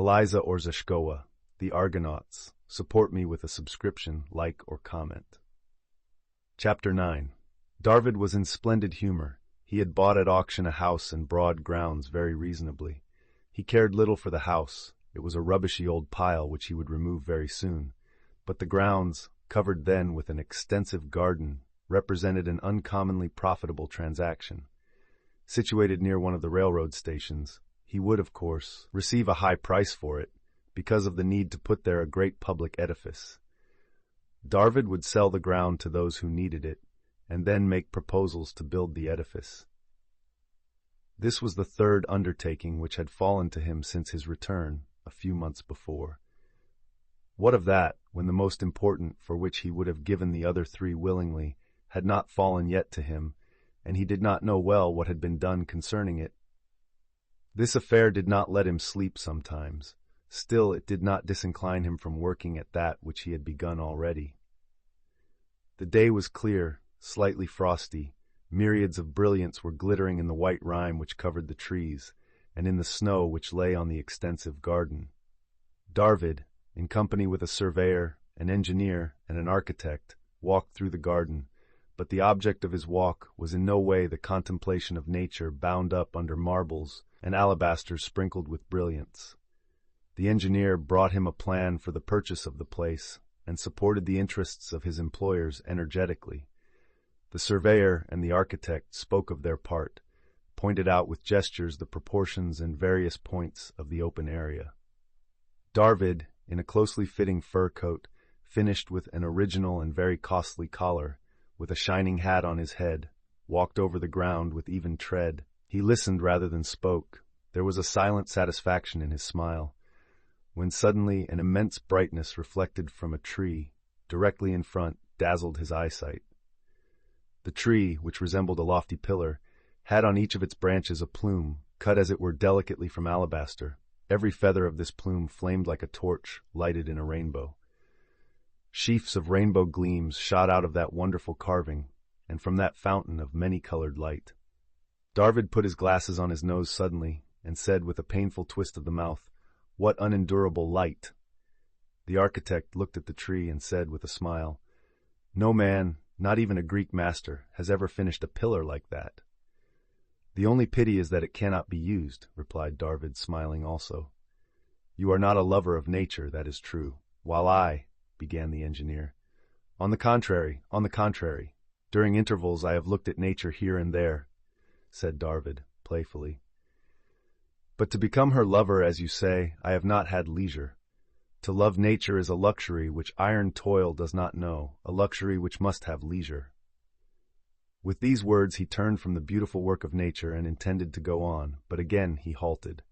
Eliza Orzeszkowa, The Argonauts. Support me with a subscription, like, or comment. Chapter 9. Darvid was in splendid humor. He had bought at auction a house and broad grounds very reasonably. He cared little for the house. It was a rubbishy old pile which he would remove very soon. But the grounds, covered then with an extensive garden, represented an uncommonly profitable transaction. Situated near one of the railroad stations, he would, of course, receive a high price for it, because of the need to put there a great public edifice. Darvid would sell the ground to those who needed it, and then make proposals to build the edifice. This was the third undertaking which had fallen to him since his return, a few months before. What of that, when the most important, for which he would have given the other three willingly, had not fallen yet to him, and he did not know well what had been done concerning it? This affair did not let him sleep sometimes. Still, it did not disincline him from working at that which he had begun already. The day was clear, slightly frosty. Myriads of brilliants were glittering in the white rime which covered the trees, and in the snow which lay on the extensive garden. Darvid, in company with a surveyor, an engineer, and an architect, walked through the garden, but the object of his walk was in no way the contemplation of nature bound up under marbles and alabasters sprinkled with brilliants. The engineer brought him a plan for the purchase of the place, and supported the interests of his employers energetically. The surveyor and the architect spoke of their part, pointed out with gestures the proportions and various points of the open area. Darvid, in a closely fitting fur coat, finished with an original and very costly collar, with a shining hat on his head, walked over the ground with even tread. He listened rather than spoke. There was a silent satisfaction in his smile, when suddenly an immense brightness reflected from a tree, directly in front, dazzled his eyesight. The tree, which resembled a lofty pillar, had on each of its branches a plume, cut as it were delicately from alabaster. Every feather of this plume flamed like a torch, lighted in a rainbow. Sheafs of rainbow gleams shot out of that wonderful carving, and from that fountain of many-colored light. Darvid put his glasses on his nose suddenly, and said with a painful twist of the mouth, "What unendurable light!" The architect looked at the tree and said with a smile, "No man, not even a Greek master, has ever finished a pillar like that." "The only pity is that it cannot be used," replied Darvid, smiling also. "You are not a lover of nature, that is true, while I—" began the engineer. On the contrary. During intervals I have looked at nature here and there," said Darvid, playfully. "But to become her lover, as you say, I have not had leisure. To love nature is a luxury which iron toil does not know, a luxury which must have leisure." With these words he turned from the beautiful work of nature and intended to go on, but again he halted.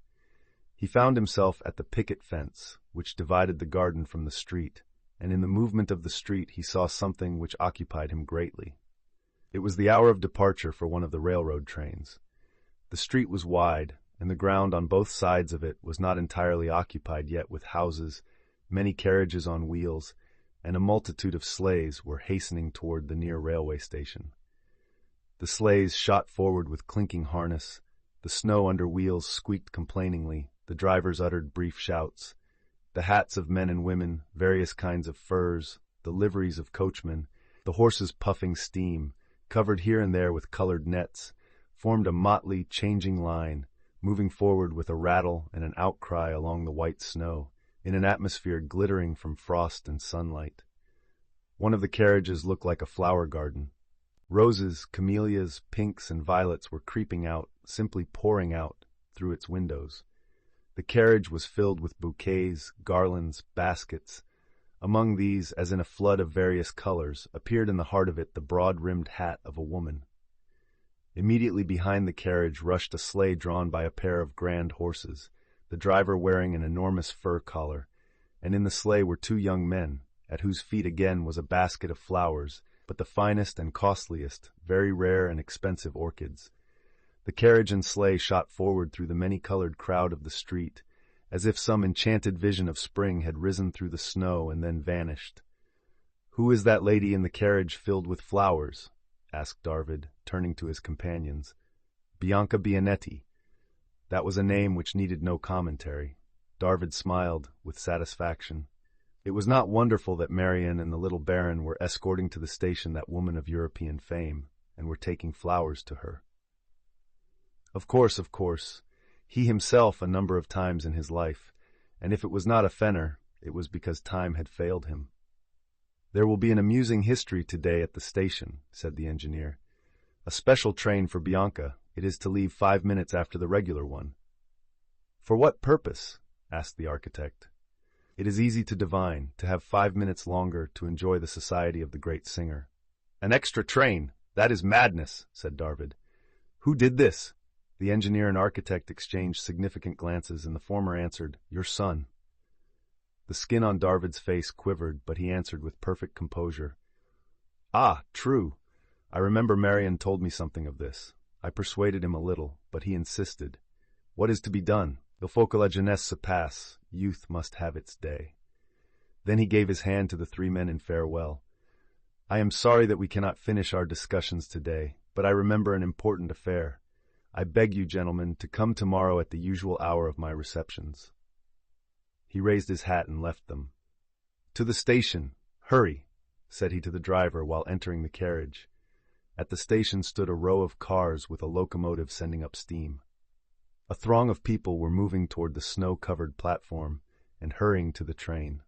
He found himself at the picket fence, which divided the garden from the street, and in the movement of the street he saw something which occupied him greatly. It was the hour of departure for one of the railroad trains. The street was wide, and the ground on both sides of it was not entirely occupied yet with houses. Many carriages on wheels, and a multitude of sleighs were hastening toward the near railway station. The sleighs shot forward with clinking harness. The snow under wheels squeaked complainingly. The drivers uttered brief shouts. The hats of men and women, various kinds of furs, the liveries of coachmen, the horses puffing steam, covered here and there with colored nets, formed a motley, changing line, moving forward with a rattle and an outcry along the white snow, in an atmosphere glittering from frost and sunlight. One of the carriages looked like a flower garden. Roses, camellias, pinks, and violets were creeping out, simply pouring out, through its windows. The carriage was filled with bouquets, garlands, baskets. Among these, as in a flood of various colors, appeared in the heart of it the broad-rimmed hat of a woman. Immediately behind the carriage rushed a sleigh drawn by a pair of grand horses, the driver wearing an enormous fur collar, and in the sleigh were two young men, at whose feet again was a basket of flowers, but the finest and costliest, very rare and expensive orchids. The carriage and sleigh shot forward through the many-colored crowd of the street, as if some enchanted vision of spring had risen through the snow and then vanished. "Who is that lady in the carriage filled with flowers?" asked Darvid, turning to his companions. "Bianca Bianetti." That was a name which needed no commentary. Darvid smiled with satisfaction. It was not wonderful that Marian and the little baron were escorting to the station that woman of European fame, and were taking flowers to her. Of course, he himself a number of times in his life, and if it was not a fenner, it was because time had failed him. "There will be an amusing history today at the station," said the engineer. "A special train for Bianca. It is to leave 5 minutes after the regular one." "For what purpose?" asked the architect. "It is easy to divine, to have 5 minutes longer to enjoy the society of the great singer." "An extra train! That is madness," said Darvid. "Who did this?" The engineer and architect exchanged significant glances, and the former answered, "Your son." The skin on Darvid's face quivered, but he answered with perfect composure, "Ah, true. I remember Marian told me something of this. I persuaded him a little, but he insisted. What is to be done? Il faut que la jeunesse se passe. Youth must have its day." Then he gave his hand to the 3 men in farewell. "I am sorry that we cannot finish our discussions today, but I remember an important affair. I beg you, gentlemen, to come tomorrow at the usual hour of my receptions." He raised his hat and left them. "To the station! Hurry!" said he to the driver while entering the carriage. At the station stood a row of cars with a locomotive sending up steam. A throng of people were moving toward the snow-covered platform and hurrying to the train.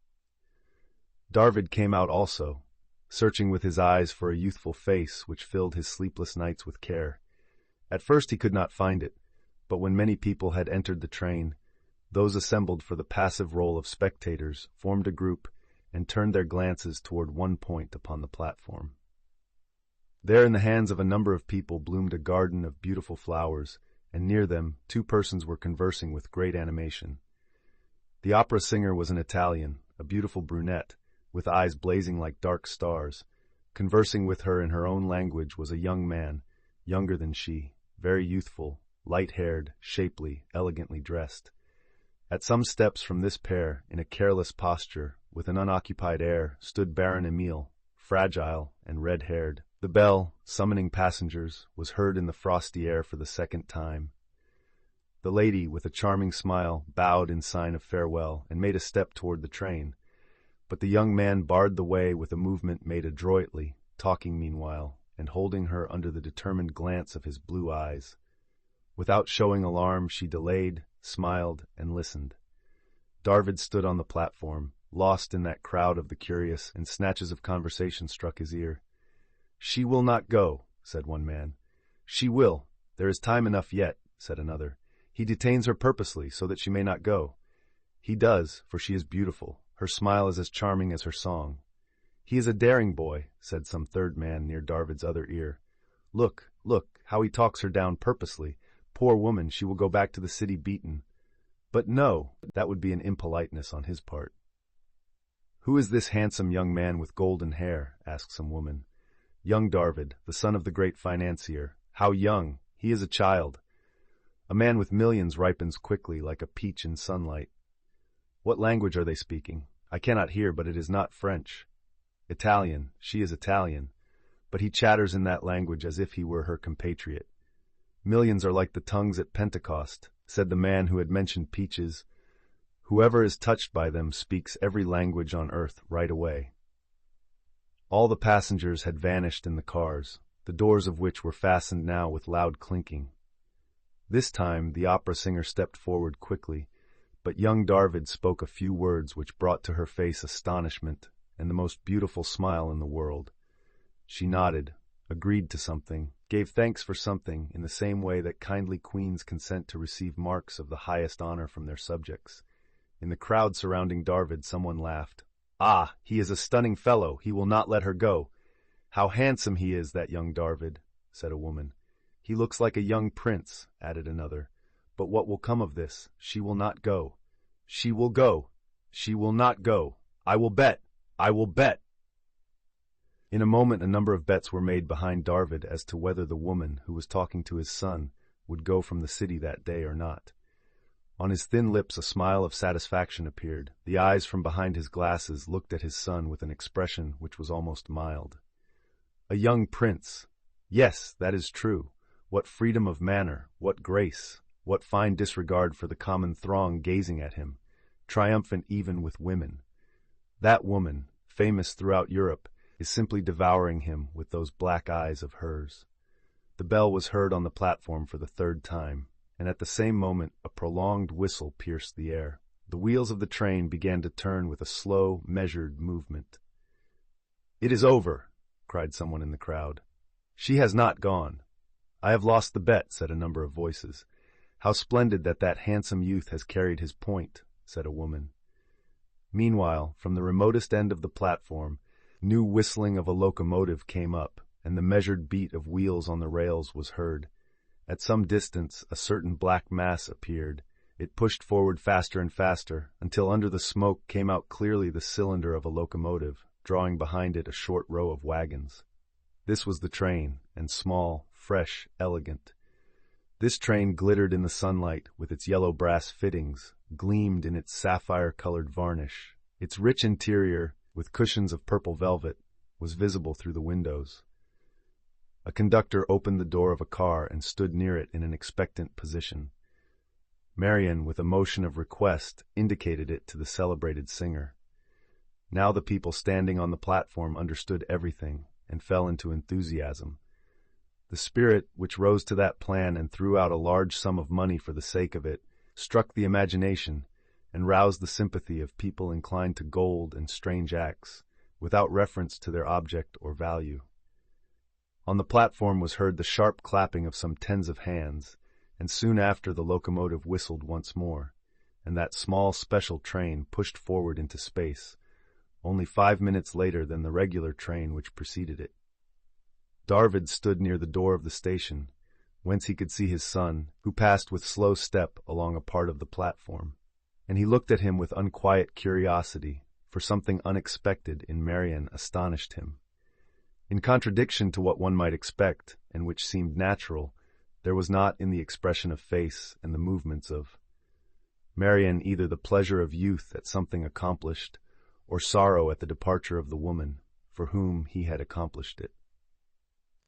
Darvid came out also, searching with his eyes for a youthful face which filled his sleepless nights with care. At first he could not find it, but when many people had entered the train, those assembled for the passive role of spectators formed a group and turned their glances toward one point upon the platform. There in the hands of a number of people bloomed a garden of beautiful flowers, and near them 2 persons were conversing with great animation. The opera singer was an Italian, a beautiful brunette, with eyes blazing like dark stars. Conversing with her in her own language was a young man, younger than she, very youthful, light-haired, shapely, elegantly dressed. At some steps from this pair, in a careless posture, with an unoccupied air, stood Baron Emile, fragile and red-haired. The bell, summoning passengers, was heard in the frosty air for the 2nd time. The lady, with a charming smile, bowed in sign of farewell and made a step toward the train, but the young man barred the way with a movement made adroitly, talking meanwhile, and holding her under the determined glance of his blue eyes. Without showing alarm, she delayed, smiled, and listened. Darvid stood on the platform, lost in that crowd of the curious, and snatches of conversation struck his ear. "She will not go," said one man. "She will. There is time enough yet," said another. "He detains her purposely, so that she may not go." "He does, for she is beautiful. Her smile is as charming as her song." "He is a daring boy," said some third man near Darvid's other ear. Look, how he talks her down purposely. Poor woman, she will go back to the city beaten." "But no, that would be an impoliteness on his part." "Who is this handsome young man with golden hair?" asked some woman. "Young Darvid, the son of the great financier." "How young? He is a child." "A man with millions ripens quickly like a peach in sunlight." "What language are they speaking? I cannot hear, but it is not French." "Italian. She is Italian. But he chatters in that language as if he were her compatriot." "Millions are like the tongues at Pentecost," said the man who had mentioned peaches. "Whoever is touched by them speaks every language on earth right away." All the passengers had vanished in the cars, the doors of which were fastened now with loud clinking. This time the opera singer stepped forward quickly, but young Darvid spoke a few words which brought to her face astonishment and the most beautiful smile in the world. She nodded, agreed to something, gave thanks for something in the same way that kindly queens consent to receive marks of the highest honor from their subjects. In the crowd surrounding Darvid, someone laughed. "Ah, he is a stunning fellow. He will not let her go." "How handsome he is, that young Darvid," said a woman. "He looks like a young prince," added another. "But what will come of this? She will not go." "She will go. She will not go. I will bet. I will bet." In a moment a number of bets were made behind Darvid as to whether the woman, who was talking to his son, would go from the city that day or not. On his thin lips a smile of satisfaction appeared. The eyes from behind his glasses looked at his son with an expression which was almost mild. "A young prince. Yes, that is true. What freedom of manner, what grace, what fine disregard for the common throng gazing at him. triumphant even with women. That woman, famous throughout Europe, is simply devouring him with those black eyes of hers. The bell was heard on the platform for the third time, and at the same moment a prolonged whistle pierced the air. The wheels of the train began to turn with a slow, measured movement. "It is over," cried someone in the crowd. "She has not gone." "I have lost the bet," said a number of voices. "How splendid that handsome youth has carried his point," said a woman. Meanwhile, from the remotest end of the platform, new whistling of a locomotive came up, and the measured beat of wheels on the rails was heard. At some distance, a certain black mass appeared. It pushed forward faster and faster, until under the smoke came out clearly the cylinder of a locomotive, drawing behind it a short row of wagons. This was the train, and small, fresh, elegant. This train glittered in the sunlight with its yellow brass fittings, gleamed in its sapphire-colored varnish. Its rich interior, with cushions of purple velvet, was visible through the windows. A conductor opened the door of a car and stood near it in an expectant position. Marian, with a motion of request, indicated it to the celebrated singer. Now the people standing on the platform understood everything and fell into enthusiasm. The spirit which rose to that plan and threw out a large sum of money for the sake of it struck the imagination and roused the sympathy of people inclined to gold and strange acts, without reference to their object or value. On the platform was heard the sharp clapping of some tens of hands, and soon after the locomotive whistled once more, and that small special train pushed forward into space, only 5 minutes later than the regular train which preceded it. Darvid stood near the door of the station, whence he could see his son, who passed with slow step along a part of the platform, and he looked at him with unquiet curiosity, for something unexpected in Marian astonished him. In contradiction to what one might expect, and which seemed natural, there was not in the expression of face and the movements of Marian either the pleasure of youth at something accomplished, or sorrow at the departure of the woman, for whom he had accomplished it.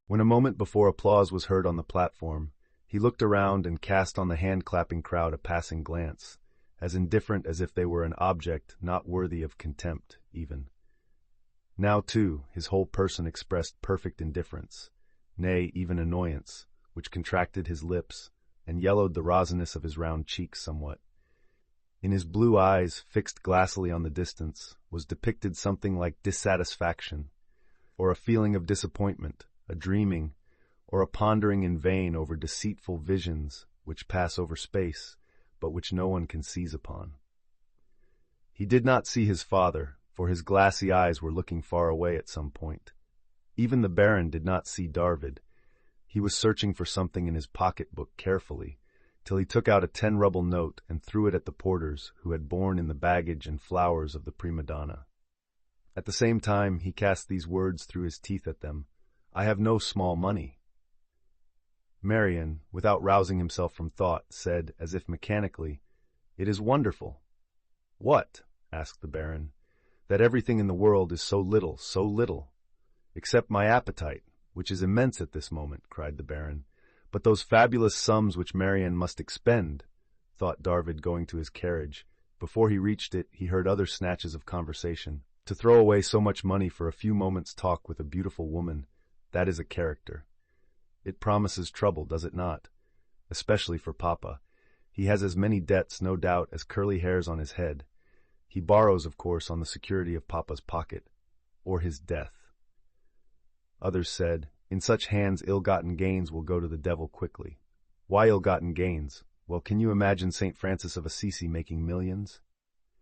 When a moment before applause was heard on the platform, he looked around and cast on the hand-clapping crowd a passing glance, as indifferent as if they were an object not worthy of contempt, even. Now, too, his whole person expressed perfect indifference, nay, even annoyance, which contracted his lips and yellowed the rosiness of his round cheeks somewhat. In his blue eyes, fixed glassily on the distance, was depicted something like dissatisfaction, or a feeling of disappointment, a dreaming, or a pondering in vain over deceitful visions which pass over space, but which no one can seize upon. He did not see his father, for his glassy eyes were looking far away at some point. Even the Baron did not see Darvid. He was searching for something in his pocket-book carefully, till he took out a 10-ruble note and threw it at the porters who had borne in the baggage and flowers of the prima donna. At the same time he cast these words through his teeth at them, "I have no small money." Marian, without rousing himself from thought, said, as if mechanically, "It is wonderful." "What?" asked the Baron. "That everything in the world is so little, so little." "Except my appetite, which is immense at this moment," cried the Baron. "But those fabulous sums which Marian must expend," thought Darvid, going to his carriage. Before he reached it, he heard other snatches of conversation. To throw away so much money for a few moments' talk with a beautiful woman, that is a character. It promises trouble, does it not? Especially for Papa. He has as many debts, no doubt, as curly hairs on his head. He borrows, of course, on the security of Papa's pocket, or his death. Others said, "In such hands ill-gotten gains will go to the devil quickly." Why ill-gotten gains? Well, can you imagine St. Francis of Assisi making millions?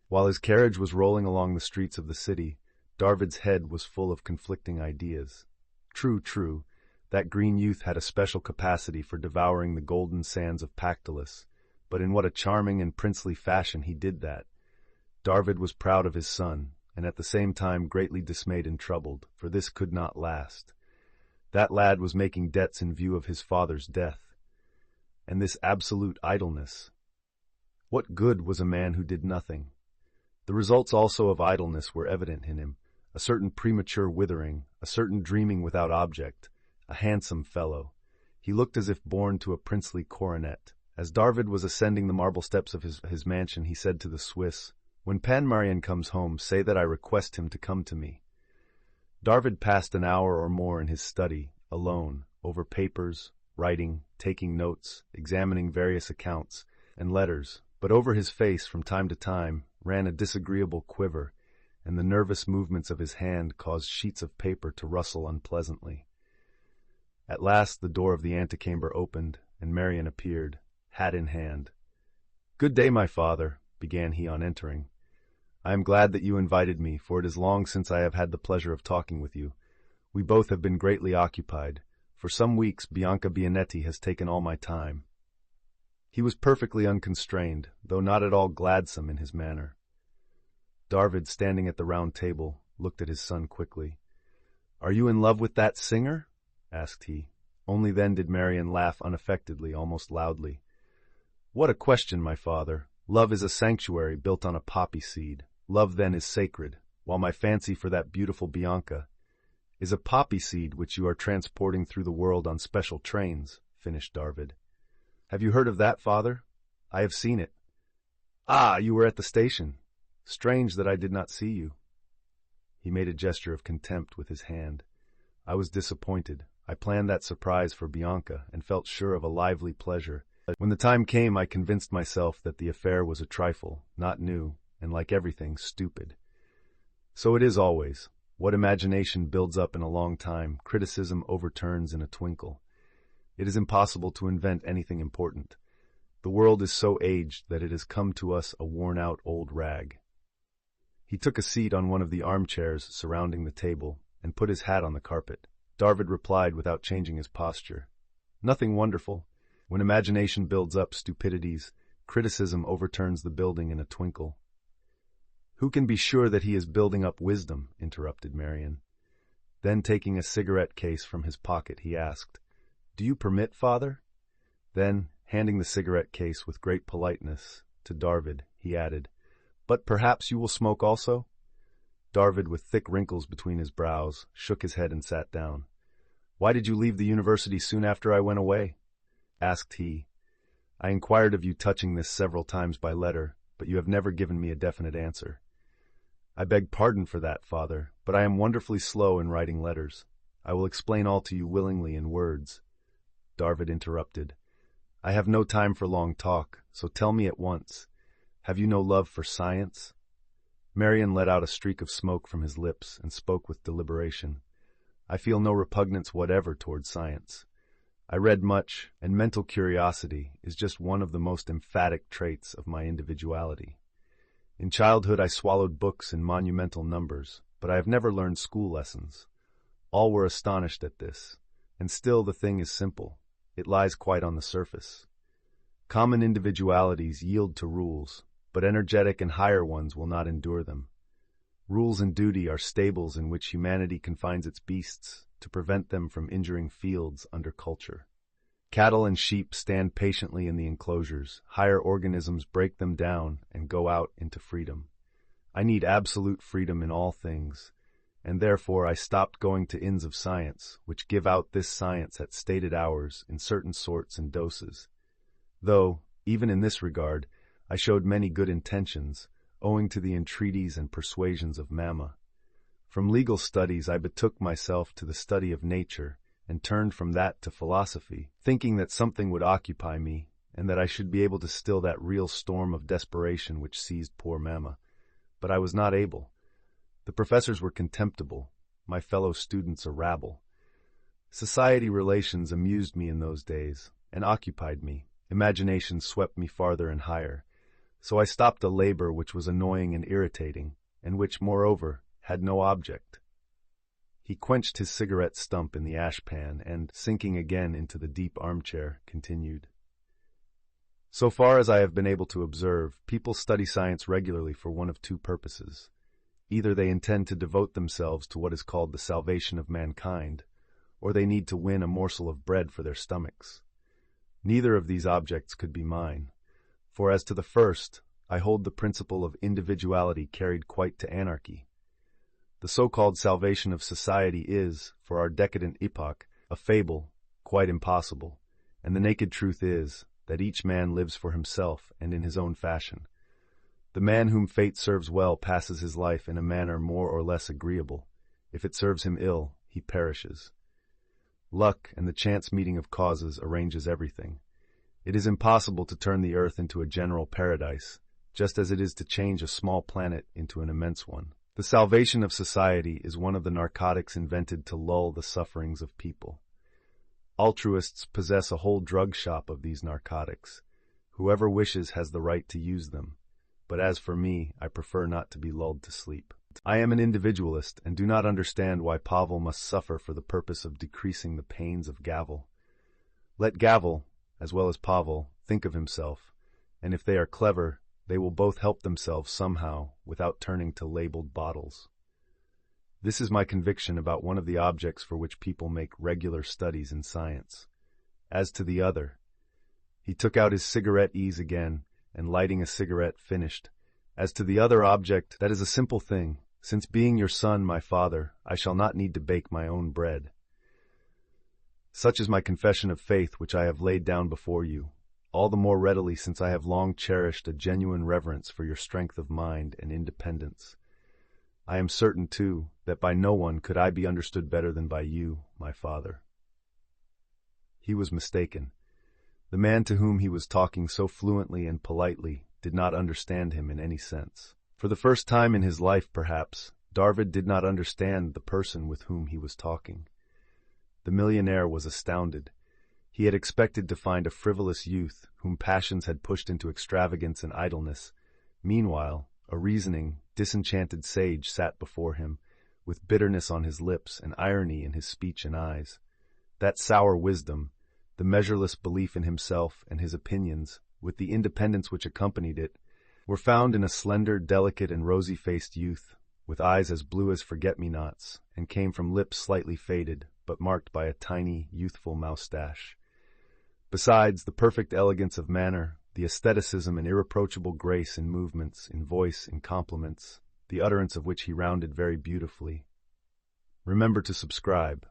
While his carriage was rolling along the streets of the city, Darvid's head was full of conflicting ideas. True, that green youth had a special capacity for devouring the golden sands of Pactolus, but in what a charming and princely fashion he did that. Darvid was proud of his son, and at the same time greatly dismayed and troubled, for this could not last. That lad was making debts in view of his father's death. And this absolute idleness. What good was a man who did nothing? The results also of idleness were evident in him, a certain premature withering, a certain dreaming without object, a handsome fellow. He looked as if born to a princely coronet. As Darvid was ascending the marble steps of his mansion, he said to the Swiss, When Pan Marian comes home, say that I request him to come to me. Darvid passed an hour or more in his study, alone, over papers, writing, taking notes, examining various accounts and letters, but over his face from time to time ran a disagreeable quiver, and the nervous movements of his hand caused sheets of paper to rustle unpleasantly. At last the door of the antechamber opened, and Marian appeared, hat in hand. "Good day, my father," began he on entering. "I am glad that you invited me, for it is long since I have had the pleasure of talking with you. We both have been greatly occupied. For some weeks Bianca Bianetti has taken all my time." He was perfectly unconstrained, though not at all gladsome in his manner. Darvid, standing at the round table, looked at his son quickly. "Are you in love with that singer?" asked he. Only then did Marian laugh unaffectedly, almost loudly. "What a question, my father! Love is a sanctuary built on a poppy seed. Love then is sacred, while my fancy for that beautiful Bianca is a poppy seed which you are transporting through the world on special trains," finished Darvid. "Have you heard of that, father? I have seen it." "Ah, you were at the station. Strange that I did not see you." He made a gesture of contempt with his hand. "I was disappointed. I planned that surprise for Bianca, and felt sure of a lively pleasure. When the time came, I convinced myself that the affair was a trifle, not new, and like everything, stupid. So it is always. What imagination builds up in a long time, criticism overturns in a twinkle. It is impossible to invent anything important. The world is so aged that it has come to us a worn-out old rag." He took a seat on one of the armchairs surrounding the table, and put his hat on the carpet. Darvid replied without changing his posture. "Nothing wonderful. When imagination builds up stupidities, criticism overturns the building in a twinkle." "Who can be sure that he is building up wisdom?" interrupted Marian. Then, taking a cigarette case from his pocket, he asked, "Do you permit, father?" Then, handing the cigarette case with great politeness to Darvid, he added, "But perhaps you will smoke also?" Darvid, with thick wrinkles between his brows, shook his head and sat down. "Why did you leave the university soon after I went away?" asked he. "I inquired of you touching this several times by letter, but you have never given me a definite answer." "I beg pardon for that, father, but I am wonderfully slow in writing letters. I will explain all to you willingly in words." Darvid interrupted. "I have no time for long talk, so tell me at once. Have you no love for science?" Marian let out a streak of smoke from his lips and spoke with deliberation. "I feel no repugnance whatever toward science. I read much, and mental curiosity is just one of the most emphatic traits of my individuality. In childhood I swallowed books in monumental numbers, but I have never learned school lessons. All were astonished at this, and still the thing is simple. It lies quite on the surface. Common individualities yield to rules, but energetic and higher ones will not endure them. Rules and duty are stables in which humanity confines its beasts to prevent them from injuring fields under culture. Cattle and sheep stand patiently in the enclosures. Higher organisms break them down and go out into freedom. I need absolute freedom in all things, and therefore I stopped going to inns of science, which give out this science at stated hours in certain sorts and doses. Though, even in this regard, I showed many good intentions, owing to the entreaties and persuasions of Mamma. From legal studies I betook myself to the study of nature, and turned from that to philosophy, thinking that something would occupy me, and that I should be able to still that real storm of desperation which seized poor Mamma. But I was not able. The professors were contemptible, my fellow students a rabble. Society relations amused me in those days, and occupied me. Imagination swept me farther and higher. So I stopped a labor which was annoying and irritating, and which, moreover, had no object. He quenched his cigarette stump in the ashpan and, sinking again into the deep armchair, continued. So far as I have been able to observe, people study science regularly for one of two purposes. Either they intend to devote themselves to what is called the salvation of mankind, or they need to win a morsel of bread for their stomachs. Neither of these objects could be mine, for as to the first, I hold the principle of individuality carried quite to anarchy. The so-called salvation of society is, for our decadent epoch, a fable, quite impossible, and the naked truth is that each man lives for himself and in his own fashion. The man whom fate serves well passes his life in a manner more or less agreeable. If it serves him ill, he perishes. Luck and the chance meeting of causes arranges everything. It is impossible to turn the earth into a general paradise, just as it is to change a small planet into an immense one. The salvation of society is one of the narcotics invented to lull the sufferings of people. Altruists possess a whole drug shop of these narcotics. Whoever wishes has the right to use them. But as for me, I prefer not to be lulled to sleep. I am an individualist and do not understand why Pavel must suffer for the purpose of decreasing the pains of Gavel. Let Gavel, as well as Pavel, think of himself, and if they are clever, they will both help themselves somehow without turning to labeled bottles. This is my conviction about one of the objects for which people make regular studies in science. As to the other, he took out his cigarette ease again, and lighting a cigarette finished. As to the other object, that is a simple thing. Since being your son, my father, I shall not need to bake my own bread. Such is my confession of faith which I have laid down before you, all the more readily since I have long cherished a genuine reverence for your strength of mind and independence. I am certain, too, that by no one could I be understood better than by you, my father. He was mistaken. The man to whom he was talking so fluently and politely did not understand him in any sense. For the first time in his life, perhaps, Darvid did not understand the person with whom he was talking. The millionaire was astounded. He had expected to find a frivolous youth whom passions had pushed into extravagance and idleness. Meanwhile, a reasoning, disenchanted sage sat before him, with bitterness on his lips and irony in his speech and eyes. That sour wisdom, the measureless belief in himself and his opinions, with the independence which accompanied it, were found in a slender, delicate, and rosy-faced youth, with eyes as blue as forget-me-nots, and came from lips slightly faded, but marked by a tiny, youthful moustache. Besides, the perfect elegance of manner, the aestheticism and irreproachable grace in movements, in voice, in compliments, the utterance of which he rounded very beautifully. Remember to subscribe.